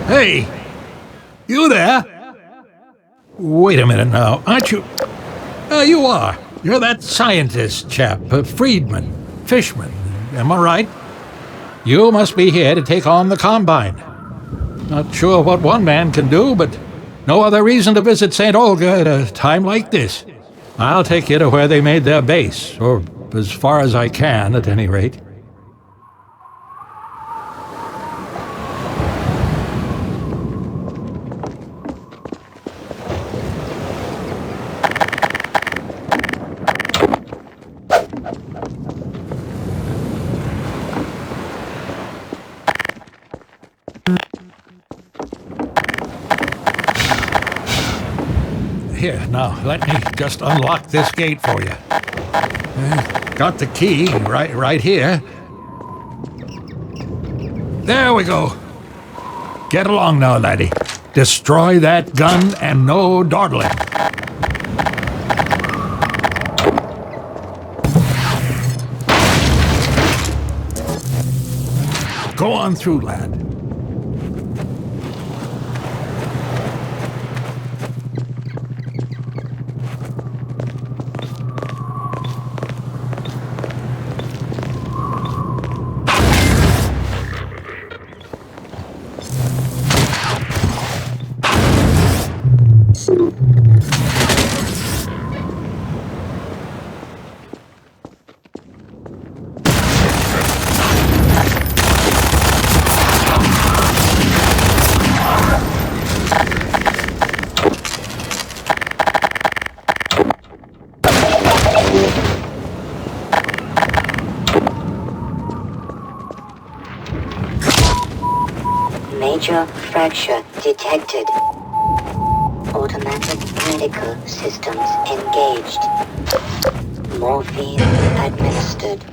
Hey, you there? Wait a minute now, aren't you? You are. You're that scientist chap, Friedman, Fishman, am I right? You must be here to take on the Combine. Not sure what one man can do, but no other reason to visit St. Olga at a time like this. I'll take you to where they made their base, or as far as I can, at any rate. Here, now, let me just unlock this gate for you. Got the key right here. There we go. Get along now, laddie. Destroy that gun and no dawdling. Go on through, lad. Major fracture detected. Automatic medical systems engaged. Morphine administered.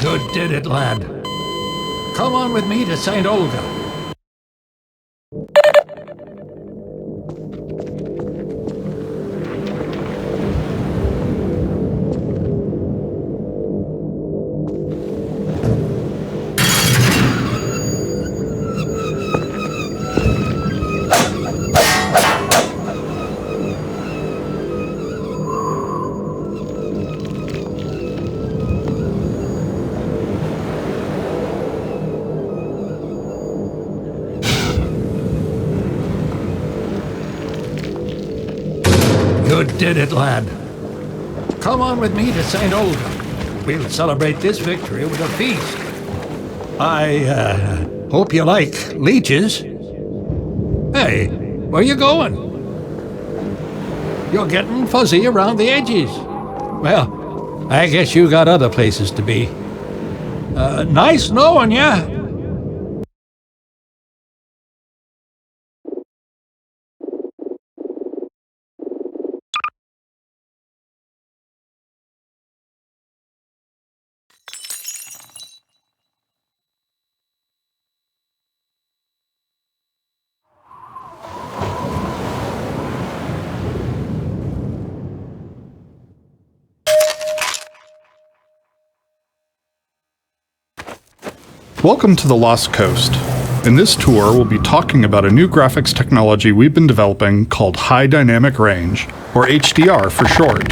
You did it, lad. Come on with me to St. Olga. You did it, lad. Come on with me to St. Olga. We'll celebrate this victory with a feast. I hope you like leeches. Hey, where you going? You're getting fuzzy around the edges. Well, I guess you got other places to be. Nice knowing ya. Welcome to the Lost Coast. In this tour, we'll be talking about a new graphics technology we've been developing called High Dynamic Range, or HDR for short.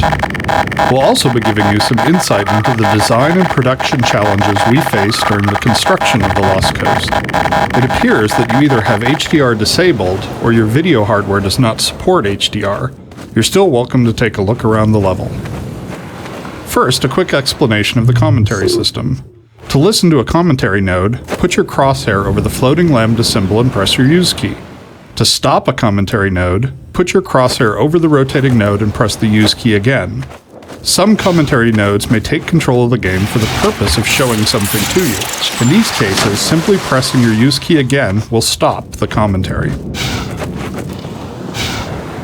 We'll also be giving you some insight into the design and production challenges we faced during the construction of the Lost Coast. It appears that you either have HDR disabled or your video hardware does not support HDR. You're still welcome to take a look around the level. First, a quick explanation of the commentary system. To listen to a commentary node, put your crosshair over the floating lambda symbol and press your use key. To stop a commentary node, put your crosshair over the rotating node and press the use key again. Some commentary nodes may take control of the game for the purpose of showing something to you. In these cases, simply pressing your use key again will stop the commentary.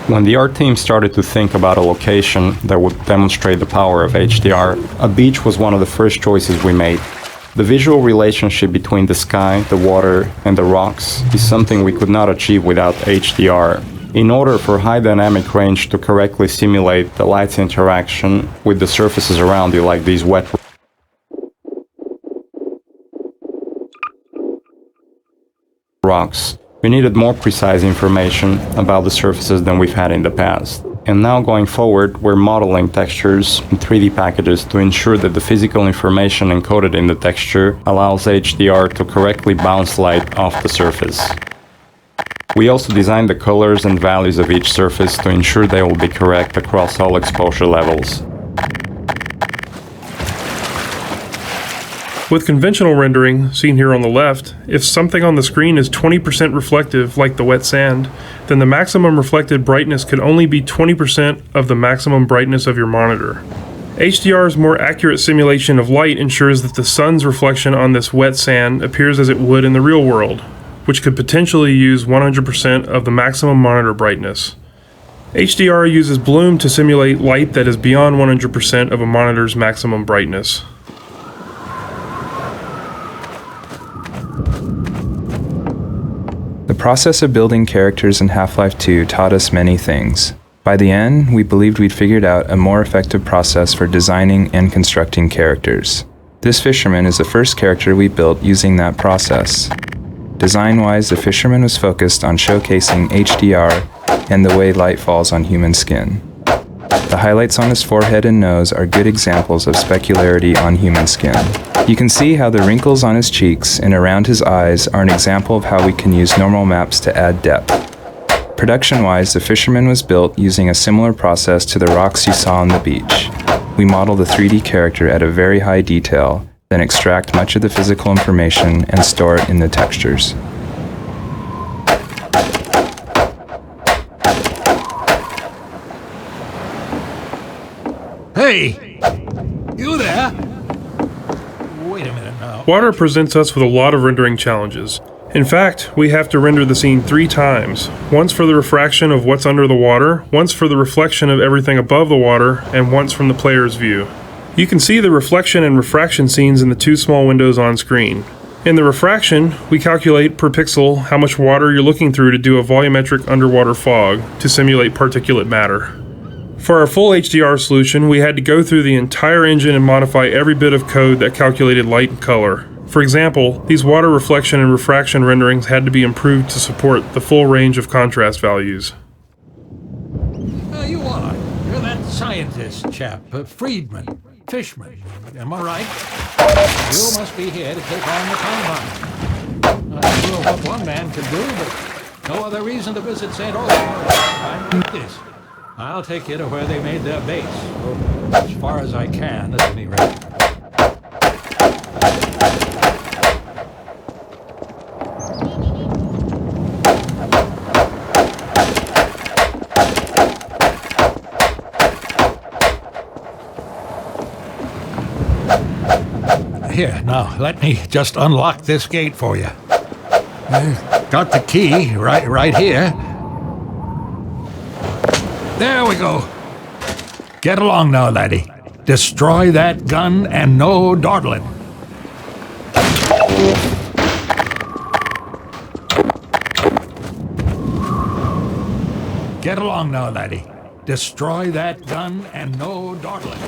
When the art team started to think about a location that would demonstrate the power of HDR, a beach was one of the first choices we made. The visual relationship between the sky, the water, and the rocks is something we could not achieve without HDR. In order for high dynamic range to correctly simulate the light's interaction with the surfaces around you, like these wet rocks, we needed more precise information about the surfaces than we've had in the past. And now going forward, we're modeling textures in 3D packages to ensure that the physical information encoded in the texture allows HDR to correctly bounce light off the surface. We also designed the colors and values of each surface to ensure they will be correct across all exposure levels. With conventional rendering, seen here on the left, if something on the screen is 20% reflective, like the wet sand, then the maximum reflected brightness could only be 20% of the maximum brightness of your monitor. HDR's more accurate simulation of light ensures that the sun's reflection on this wet sand appears as it would in the real world, which could potentially use 100% of the maximum monitor brightness. HDR uses bloom to simulate light that is beyond 100% of a monitor's maximum brightness. The process of building characters in Half-Life 2 taught us many things. By the end, we believed we'd figured out a more effective process for designing and constructing characters. This fisherman is the first character we built using that process. Design-wise, the fisherman was focused on showcasing HDR and the way light falls on human skin. The highlights on his forehead and nose are good examples of specularity on human skin. You can see how the wrinkles on his cheeks and around his eyes are an example of how we can use normal maps to add depth. Production-wise, the fisherman was built using a similar process to the rocks you saw on the beach. We model the 3D character at a very high detail, then extract much of the physical information and store it in the textures. Hey! You there? Wait a minute now. Water presents us with a lot of rendering challenges. In fact, we have to render the scene 3 times. Once for the refraction of what's under the water, once for the reflection of everything above the water, and once from the player's view. You can see the reflection and refraction scenes in the 2 small windows on screen. In the refraction, we calculate per pixel how much water you're looking through to do a volumetric underwater fog to simulate particulate matter. For our full HDR solution, we had to go through the entire engine and modify every bit of code that calculated light and color. For example, these water reflection and refraction renderings had to be improved to support the full range of contrast values. You are. You're that scientist chap, Friedman, Fishman. Am I right? You must be here to take on the Compound. Not sure what one man can do, but no other reason to visit St. Olaf at a time like this. I'll take you to where they made their base, or as far as I can, at any rate. Here, now, let me just unlock this gate for you. Got the key right here. There we go. Get along now, laddie. Destroy that gun and no dawdling. Get along now, laddie. Destroy that gun and no dawdling.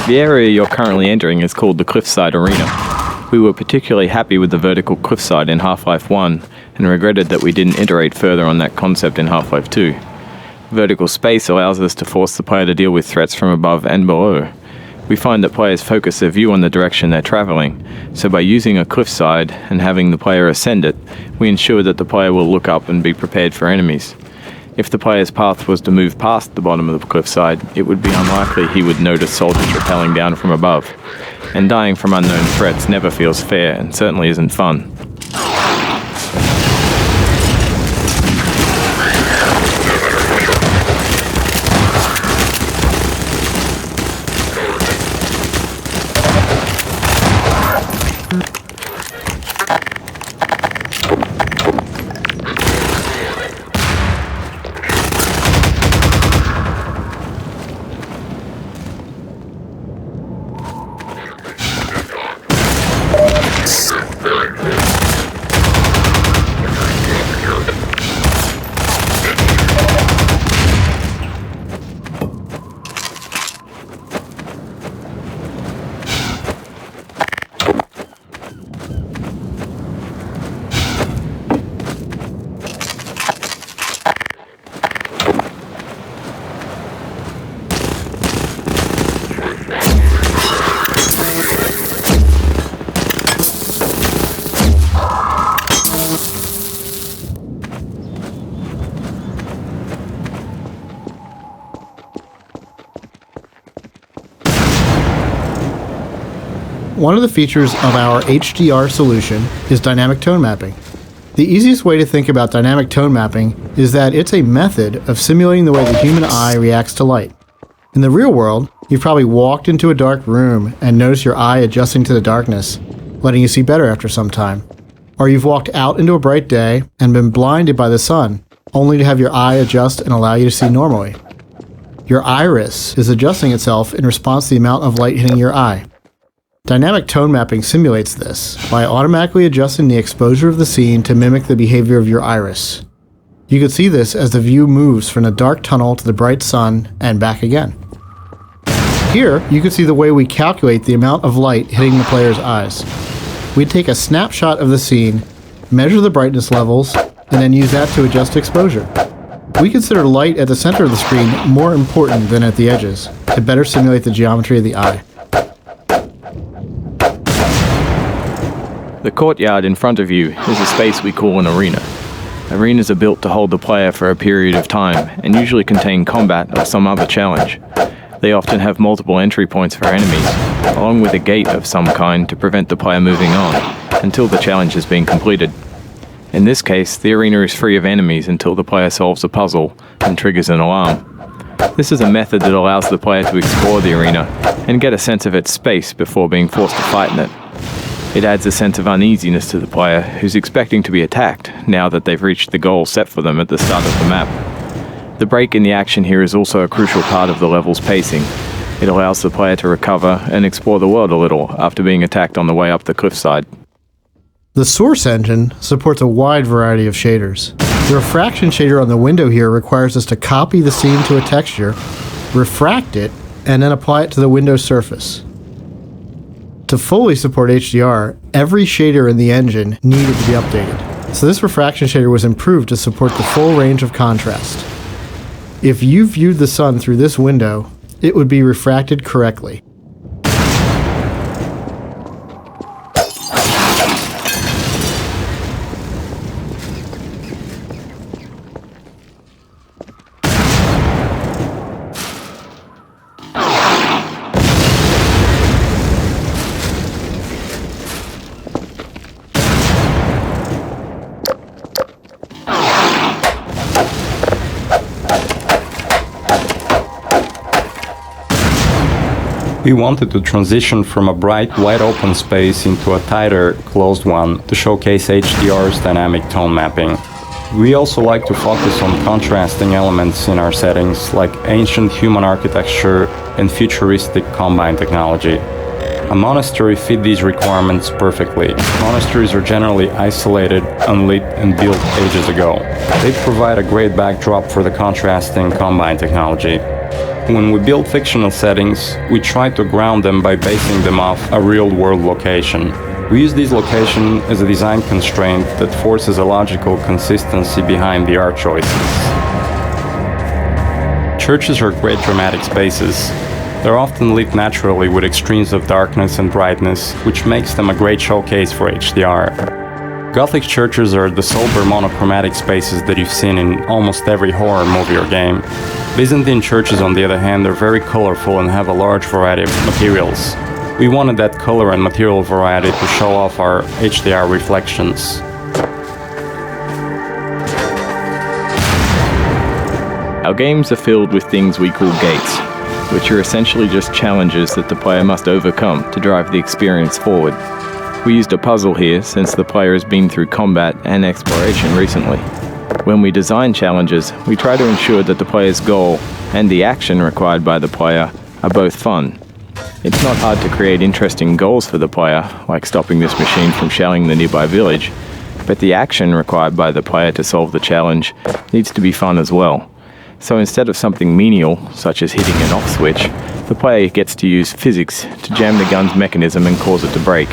The area you're currently entering is called the Cliffside Arena. We were particularly happy with the vertical cliffside in Half-Life 1 and regretted that we didn't iterate further on that concept in Half-Life 2. Vertical space allows us to force the player to deal with threats from above and below. We find that players focus their view on the direction they're traveling, so by using a cliffside and having the player ascend it, we ensure that the player will look up and be prepared for enemies. If the player's path was to move past the bottom of the cliffside, it would be unlikely he would notice soldiers rappelling down from above. And dying from unknown threats never feels fair and certainly isn't fun. One of the features of our HDR solution is dynamic tone mapping. The easiest way to think about dynamic tone mapping is that it's a method of simulating the way the human eye reacts to light. In the real world, you've probably walked into a dark room and noticed your eye adjusting to the darkness, letting you see better after some time. Or you've walked out into a bright day and been blinded by the sun, only to have your eye adjust and allow you to see normally. Your iris is adjusting itself in response to the amount of light hitting your eye. Dynamic tone mapping simulates this by automatically adjusting the exposure of the scene to mimic the behavior of your iris. You can see this as the view moves from the dark tunnel to the bright sun and back again. Here, you can see the way we calculate the amount of light hitting the player's eyes. We take a snapshot of the scene, measure the brightness levels, and then use that to adjust exposure. We consider light at the center of the screen more important than at the edges to better simulate the geometry of the eye. The courtyard in front of you is a space we call an arena. Arenas are built to hold the player for a period of time and usually contain combat or some other challenge. They often have multiple entry points for enemies, along with a gate of some kind to prevent the player moving on until the challenge has been completed. In this case, the arena is free of enemies until the player solves a puzzle and triggers an alarm. This is a method that allows the player to explore the arena and get a sense of its space before being forced to fight in it. It adds a sense of uneasiness to the player, who's expecting to be attacked now that they've reached the goal set for them at the start of the map. The break in the action here is also a crucial part of the level's pacing. It allows the player to recover and explore the world a little after being attacked on the way up the cliffside. The Source engine supports a wide variety of shaders. The refraction shader on the window here requires us to copy the scene to a texture, refract it, and then apply it to the window's surface. To fully support HDR, every shader in the engine needed to be updated. So this refraction shader was improved to support the full range of contrast. If you viewed the sun through this window, it would be refracted correctly. We wanted to transition from a bright, wide-open space into a tighter, closed one to showcase HDR's dynamic tone mapping. We also like to focus on contrasting elements in our settings, like ancient human architecture and futuristic combine technology. A monastery fit these requirements perfectly. Monasteries are generally isolated, unlit, and built ages ago. They provide a great backdrop for the contrasting combine technology. When we build fictional settings, we try to ground them by basing them off a real-world location. We use this location as a design constraint that forces a logical consistency behind the art choices. Churches are great dramatic spaces. They're often lit naturally with extremes of darkness and brightness, which makes them a great showcase for HDR. Gothic churches are the sober monochromatic spaces that you've seen in almost every horror movie or game. Byzantine churches, on the other hand, are very colorful and have a large variety of materials. We wanted that color and material variety to show off our HDR reflections. Our games are filled with things we call gates, which are essentially just challenges that the player must overcome to drive the experience forward. We used a puzzle here since the player has been through combat and exploration recently. When we design challenges, we try to ensure that the player's goal and the action required by the player are both fun. It's not hard to create interesting goals for the player, like stopping this machine from shelling the nearby village, but the action required by the player to solve the challenge needs to be fun as well. So instead of something menial, such as hitting an off switch, the player gets to use physics to jam the gun's mechanism and cause it to break.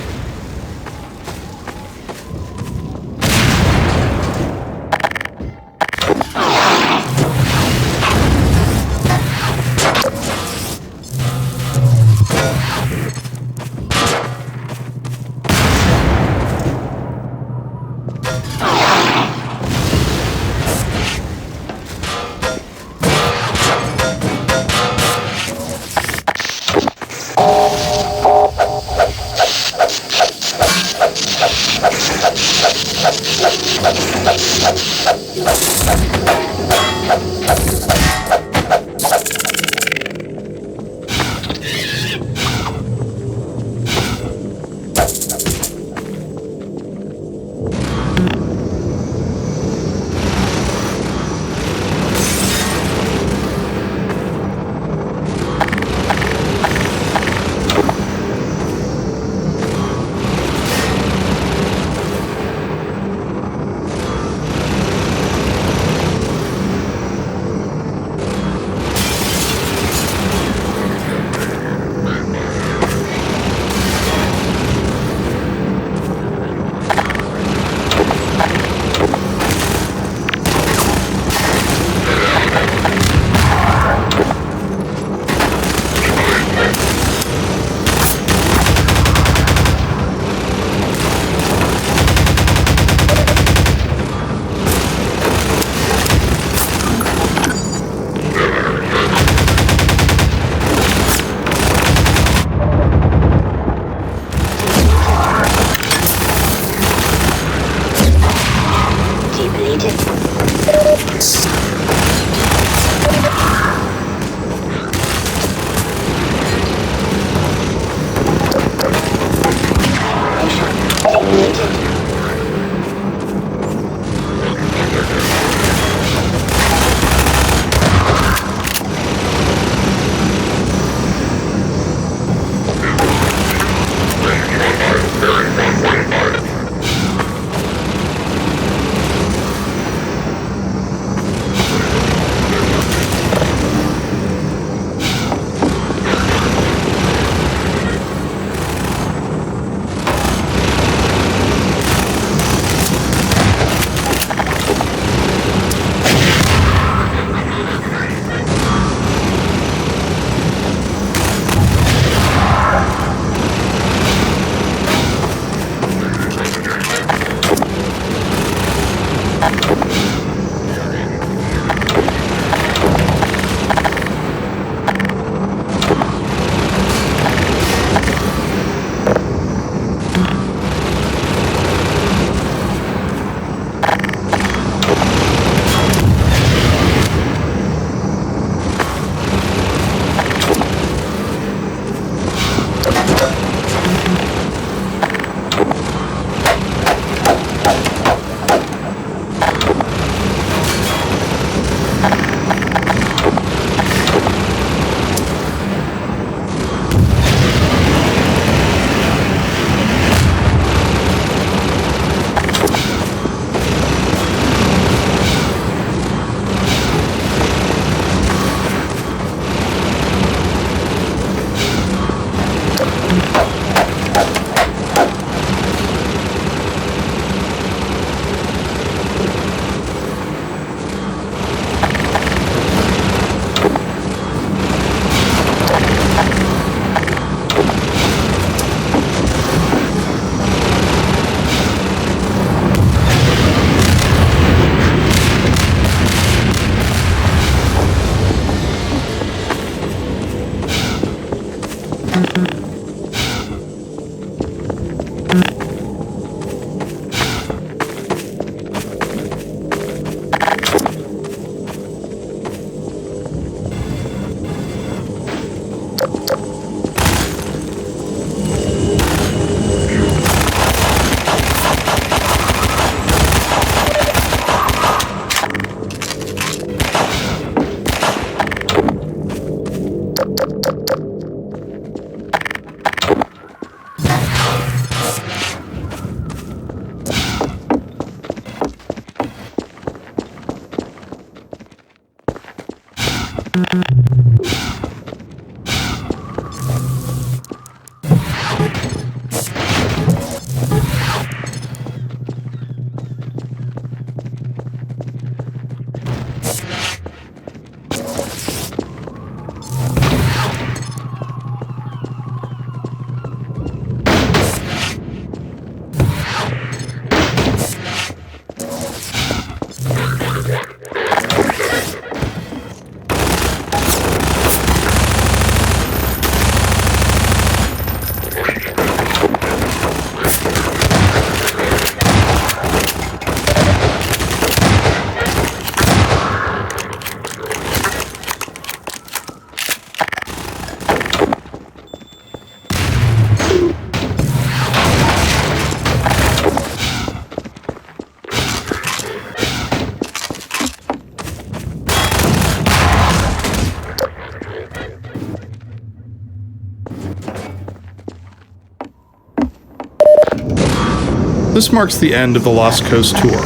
This marks the end of the Lost Coast tour.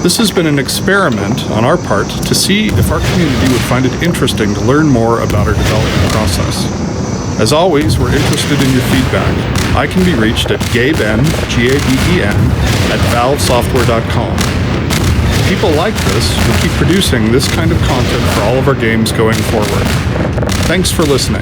This has been an experiment on our part to see if our community would find it interesting to learn more about our development process. As always, we're interested in your feedback. I can be reached at gaben, Gaben, at valvesoftware.com. If people like this, we'll keep producing this kind of content for all of our games going forward. Thanks for listening.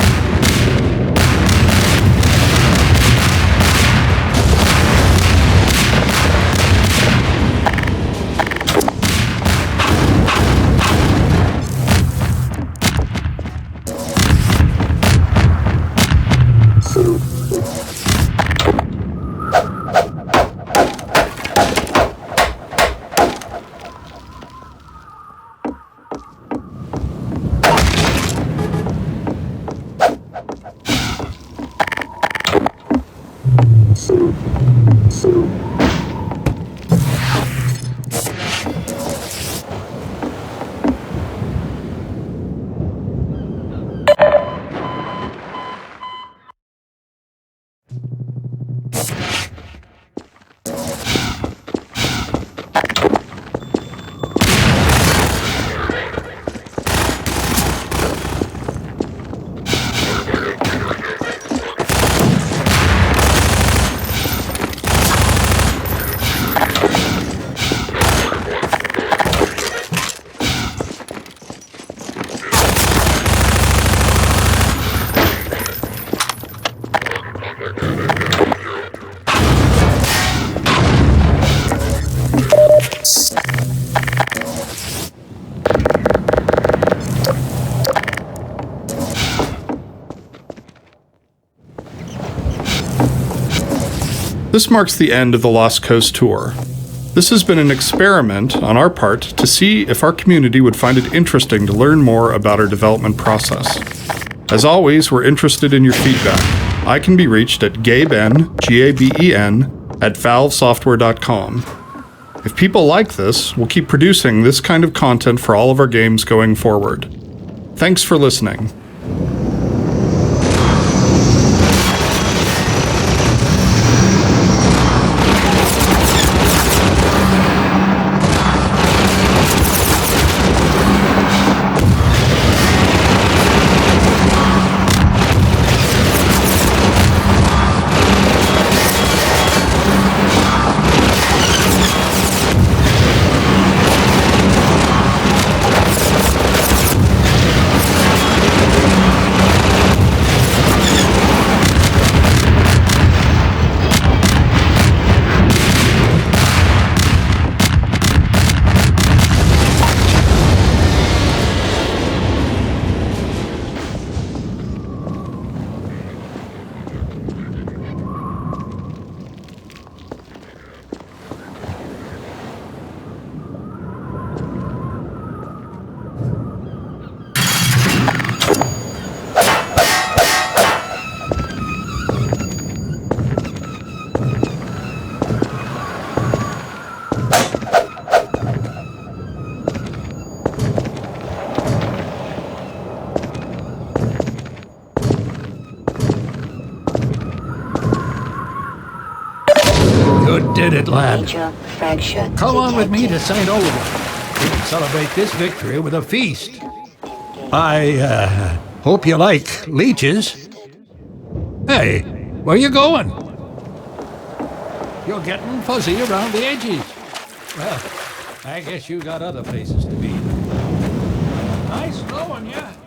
This marks the end of the Lost Coast tour. This has been an experiment on our part to see if our community would find it interesting to learn more about our development process. As always, we're interested in your feedback. I can be reached at gaben, Gaben, at valvesoftware.com. If people like this, we'll keep producing this kind of content for all of our games going forward. Thanks for listening. did it, lad. Major fracture Come on with me to detected. St. Olaf. We can celebrate this victory with a feast. I hope you like leeches. Hey, where you going? You're getting fuzzy around the edges. Well, I guess you got other places to be. Nice knowing you.